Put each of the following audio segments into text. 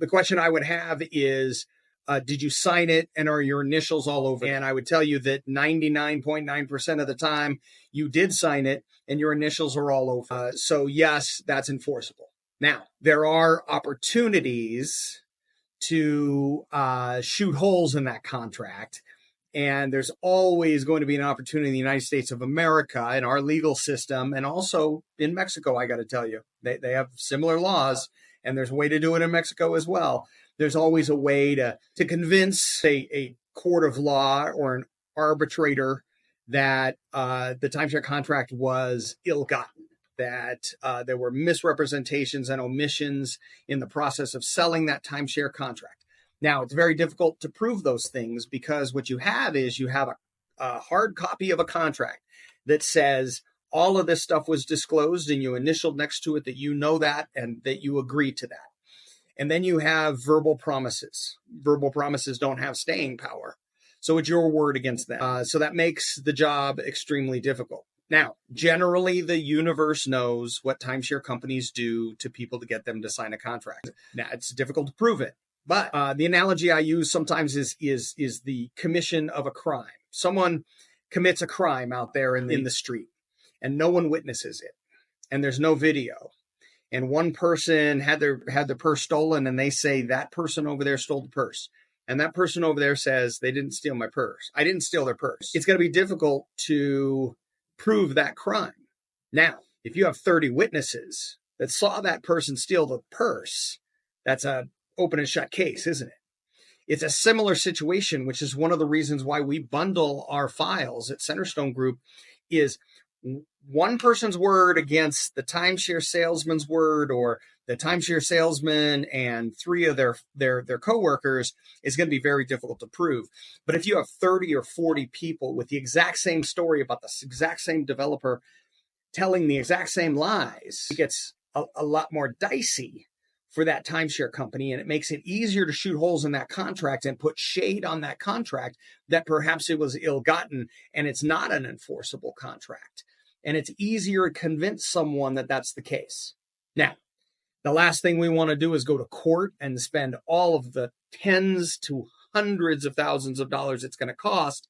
The question I would have is, did you sign it and are your initials all over? And I would tell you that 99.9% of the time you did sign it and your initials are all over. So yes, that's enforceable. Now, there are opportunities to shoot holes in that contract. And there's always going to be an opportunity in the United States of America, in our legal system, and also in Mexico, I got to tell you. They have similar laws, and there's a way to do it in Mexico as well. There's always a way to convince a court of law or an arbitrator that the timeshare contract was ill-gotten, that there were misrepresentations and omissions in the process of selling that timeshare contract. Now, it's very difficult to prove those things because what you have is you have a hard copy of a contract that says all of this stuff was disclosed and you initialed next to it that you know that and that you agree to that. And then you have verbal promises. Verbal promises don't have staying power. So it's your word against them. So that makes the job extremely difficult. Now, generally, the universe knows what timeshare companies do to people to get them to sign a contract. Now, it's difficult to prove it. But the analogy I use sometimes is the commission of a crime. Someone commits a crime out there in the street, and no one witnesses it, and there's no video. And one person had the purse stolen, and they say that person over there stole the purse. And that person over there says they didn't steal my purse. I didn't steal their purse. It's going to be difficult to prove that crime. Now, if you have 30 witnesses that saw that person steal the purse, that's a open and shut case, isn't it? It's a similar situation, which is one of the reasons why we bundle our files at Centerstone Group, is one person's word against the timeshare salesman's word, or the timeshare salesman and 3 of their coworkers, is going to be very difficult to prove. But if you have 30 or 40 people with the exact same story about the exact same developer telling the exact same lies, it gets a lot more dicey for that timeshare company, and it makes it easier to shoot holes in that contract and put shade on that contract that perhaps it was ill-gotten and it's not an enforceable contract. And it's easier to convince someone that that's the case. Now, the last thing we want to do is go to court and spend all of the tens to hundreds of thousands of dollars it's going to cost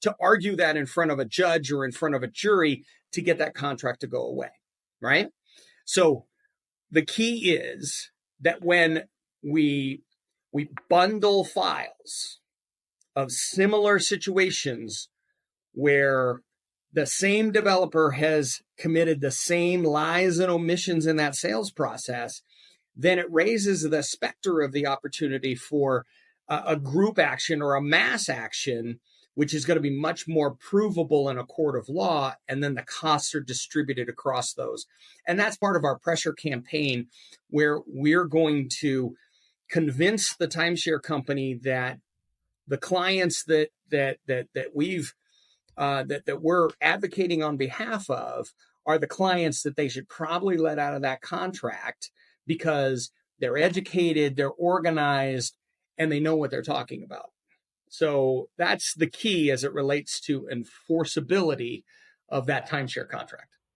to argue that in front of a judge or in front of a jury to get that contract to go away, right? So the key is that when we bundle files of similar situations where the same developer has committed the same lies and omissions in that sales process, then it raises the specter of the opportunity for a group action or a mass action, which is going to be much more provable in a court of law, and then the costs are distributed across those. And that's part of our pressure campaign, where we're going to convince the timeshare company that the clients that we're advocating on behalf of are the clients that they should probably let out of that contract because they're educated, they're organized, and they know what they're talking about. So that's the key as it relates to enforceability of that timeshare contract.